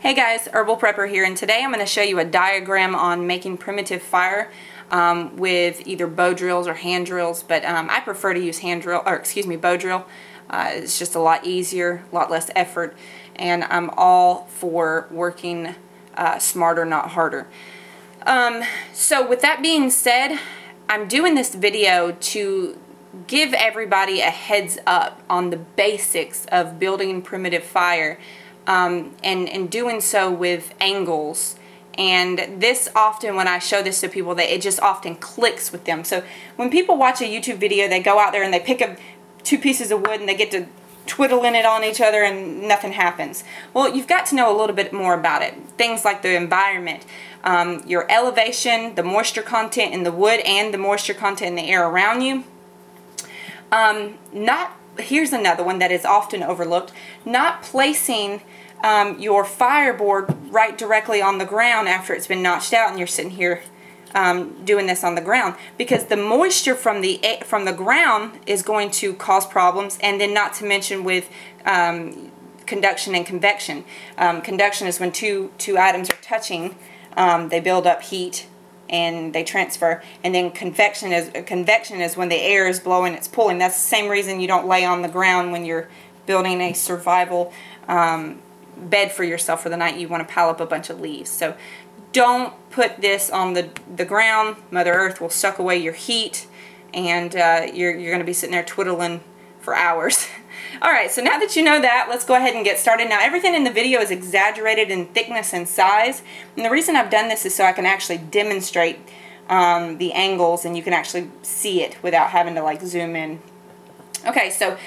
Hey guys, Herbal Prepper here, and today I'm going to show you a diagram on making primitive fire with either bow drills or hand drills, but I prefer to use bow drill. It's just a lot easier, a lot less effort, and I'm all for working smarter, not harder. So with that being said, I'm doing this video to give everybody a heads up on the basics of building primitive fire. And doing so with angles. And this often, when I show this to people, it just often clicks with them. So when people watch a YouTube video, they go out there and they pick up two pieces of wood and they get to twiddling it on each other and nothing happens. Well, you've got to know a little bit more about it. Things like the environment, your elevation, the moisture content in the wood, and the moisture content in the air around you. Here's another one that is often overlooked: not placing your fireboard right directly on the ground after it's been notched out and you're sitting here doing this on the ground, because the moisture from the ground is going to cause problems, and then not to mention with conduction and convection. Conduction is when two items are touching, they build up heat and they transfer, and then convection is when the air is blowing, it's pulling. That's the same reason you don't lay on the ground when you're building a survival bed for yourself for the night. You want to pile up a bunch of leaves. So don't put this on the ground. Mother Earth will suck away your heat, and you're going to be sitting there twiddling for hours. Alright, so now that you know that, let's go ahead and get started. Now, everything in the video is exaggerated in thickness and size, and the reason I've done this is so I can actually demonstrate the angles and you can actually see it without having to like zoom in. Okay, so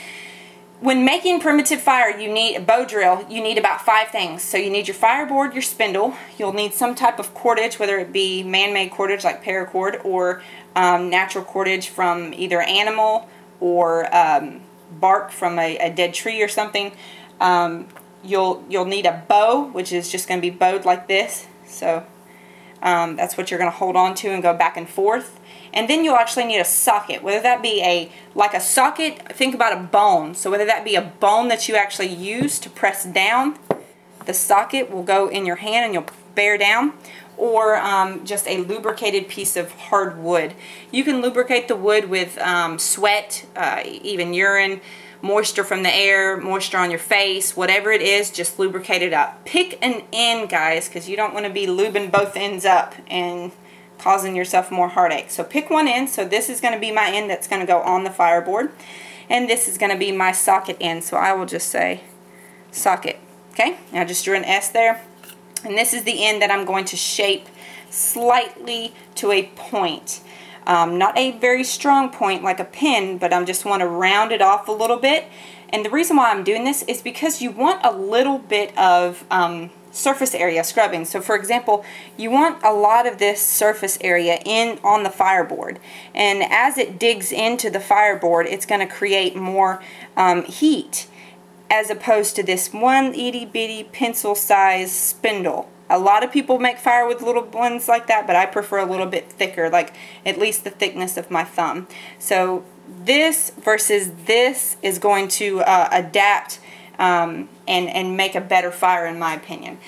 when making primitive fire, you need a bow drill. You need about 5 things. So you need your fireboard, your spindle. You'll need some type of cordage, whether it be man-made cordage like paracord, or natural cordage from either animal or bark from a dead tree or something. You'll need a bow, which is just going to be bowed like this. So that's what you're going to hold on to and go back and forth. And then you'll actually need a socket, whether that be like a socket. Think about a bone. So whether that be a bone that you actually use to press down, the socket will go in your hand and you'll bear down, or just a lubricated piece of hard wood. You can lubricate the wood with sweat, even urine, moisture from the air, moisture on your face, whatever it is, just lubricate it up. Pick an end, guys, because you don't want to be lubing both ends up and causing yourself more heartache. So pick one end. So this is going to be my end that's going to go on the fireboard, and this is going to be my socket end. So I will just say socket. Okay, now I just drew an S there. And this is the end that I'm going to shape slightly to a point. Not a very strong point like a pin, but I just want to round it off a little bit. And the reason why I'm doing this is because you want a little bit of surface area scrubbing. So for example, you want a lot of this surface area on the fireboard. And as it digs into the fireboard, it's going to create more heat, as opposed to this one itty bitty pencil size spindle. A lot of people make fire with little ones like that, but I prefer a little bit thicker, like at least the thickness of my thumb. So this versus this is going to adapt and make a better fire, in my opinion.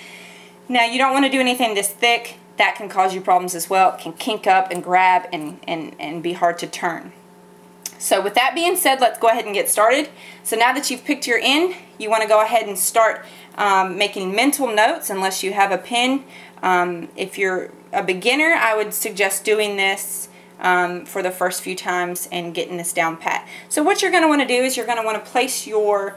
Now, you don't want to do anything this thick. That can cause you problems as well. It can kink up and grab and be hard to turn. So with that being said, let's go ahead and get started. So now that you've picked your end, you want to go ahead and start making mental notes, unless you have a pen. If you're a beginner, I would suggest doing this for the first few times and getting this down pat. So what you're going to want to do is you're going to want to place your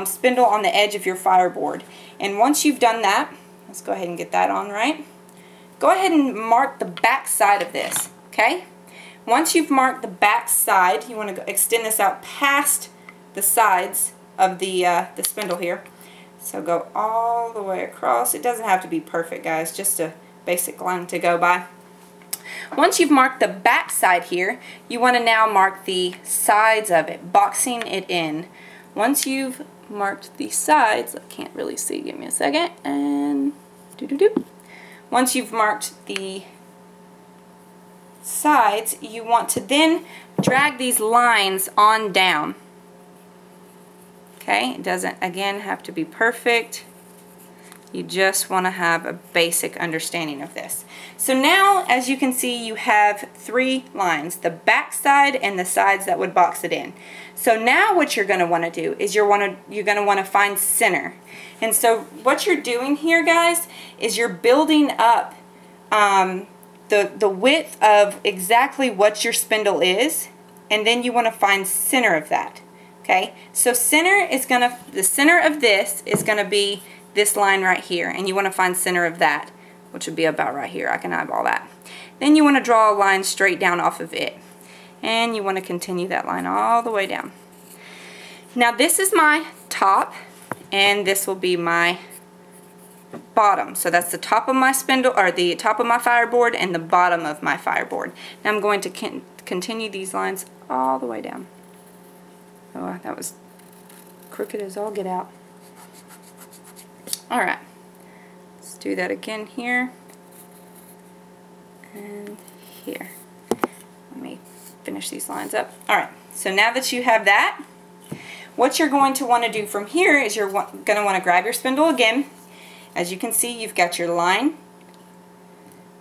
spindle on the edge of your fireboard. And once you've done that, let's go ahead and get that on right. Go ahead and mark the back side of this, okay? Once you've marked the back side, you want to extend this out past the sides of the spindle here. So go all the way across. It doesn't have to be perfect, guys, just a basic line to go by. Once you've marked the back side here, you want to now mark the sides of it, boxing it in. Once you've marked the sides, I can't really see, give me a second, and once you've marked the sides, you want to then drag these lines on down. Okay, it doesn't again have to be perfect. You just want to have a basic understanding of this. So now, as you can see, you have 3 lines, the back side and the sides that would box it in. So now what you're going to want to do is you're going to want to find center. And so what you're doing here, guys, is you're building up the width of exactly what your spindle is, and then you want to find center of that. Okay, so the center of this is going to be this line right here, and you want to find center of that, which would be about right here. I can eyeball that. Then you want to draw a line straight down off of it, and you want to continue that line all the way down. Now this is my top, and this will be my bottom. So that's the top of my spindle, or the top of my fireboard, and the bottom of my fireboard. Now I'm going to continue these lines all the way down. Oh, that was crooked as all get out. Alright, let's do that again here and here. Let me finish these lines up. Alright, so now that you have that, what you're going to want to do from here is you're going to want to grab your spindle again. As you can see, you've got your line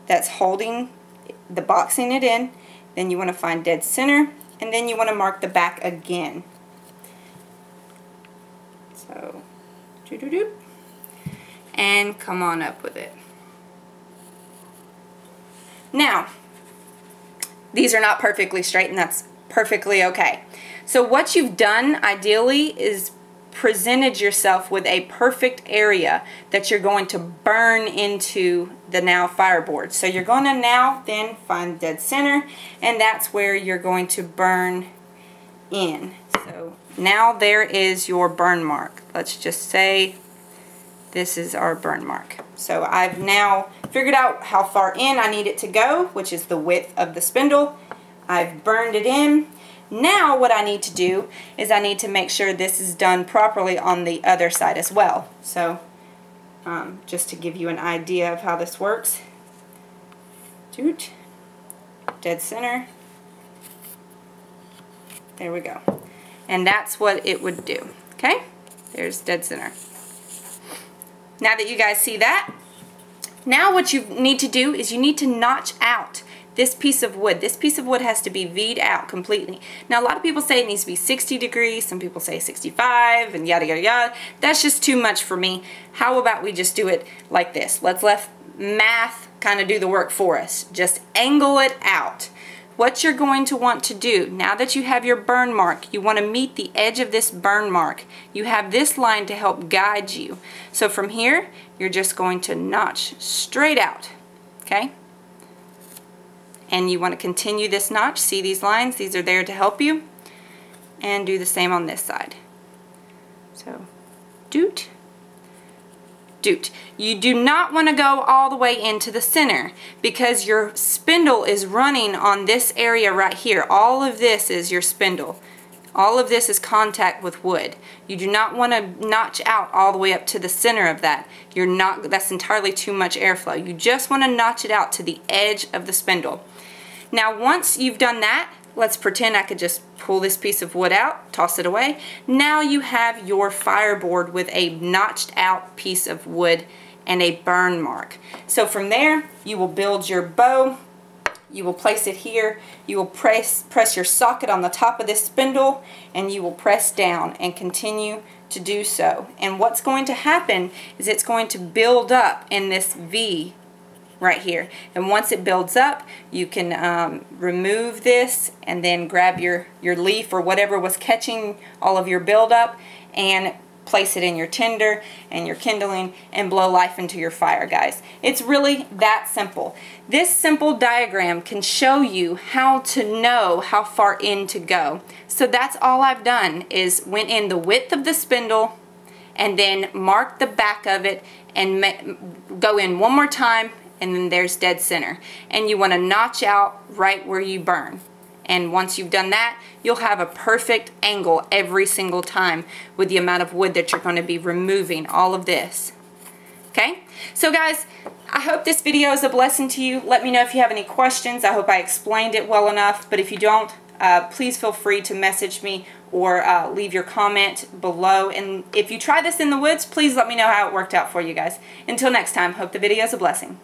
that's holding the boxing it in. Then you want to find dead center, and then you want to mark the back again. So, doo-doo-doo, and come on up with it. Now, these are not perfectly straight, and that's perfectly okay. So what you've done ideally is presented yourself with a perfect area that you're going to burn into the now fireboard. So you're going to now then find dead center, and that's where you're going to burn in. So now there is your burn mark. Let's just say this is our burn mark. So I've now figured out how far in I need it to go, which is the width of the spindle. I've burned it in. Now what I need to do is I need to make sure this is done properly on the other side as well. So just to give you an idea of how this works. Doot. Dead center. There we go. And that's what it would do. Okay? There's dead center. Now that you guys see that, now what you need to do is you need to notch out this piece of wood. This piece of wood has to be V'd out completely. Now a lot of people say it needs to be 60 degrees, some people say 65, and yada yada yada. That's just too much for me. How about we just do it like this? Let's let math kind of do the work for us. Just angle it out. What you're going to want to do, now that you have your burn mark, you want to meet the edge of this burn mark. You have this line to help guide you. So from here, you're just going to notch straight out, okay? And you want to continue this notch. See these lines? These are there to help you. And do the same on this side. So, doot, doot. You do not want to go all the way into the center because your spindle is running on this area right here. All of this is your spindle. All of this is contact with wood. You do not want to notch out all the way up to the center of that. That's entirely too much airflow. You just want to notch it out to the edge of the spindle. Now once you've done that, let's pretend I could just pull this piece of wood out, toss it away. Now you have your fireboard with a notched out piece of wood and a burn mark. So from there, you will build your bow. You will place it here. You will press your socket on the top of this spindle, and you will press down and continue to do so. And what's going to happen is it's going to build up in this V right here. And once it builds up, you can remove this and then grab your leaf or whatever was catching all of your buildup and place it in your tinder and your kindling and blow life into your fire, guys. It's really that simple. This simple diagram can show you how to know how far in to go. So that's all I've done is went in the width of the spindle and then mark the back of it and go in one more time, and then there's dead center. And you want to notch out right where you burn. And once you've done that, you'll have a perfect angle every single time with the amount of wood that you're going to be removing all of this. Okay? So guys, I hope this video is a blessing to you. Let me know if you have any questions. I hope I explained it well enough. But if you don't, please feel free to message me or leave your comment below. And if you try this in the woods, please let me know how it worked out for you guys. Until next time, hope the video is a blessing.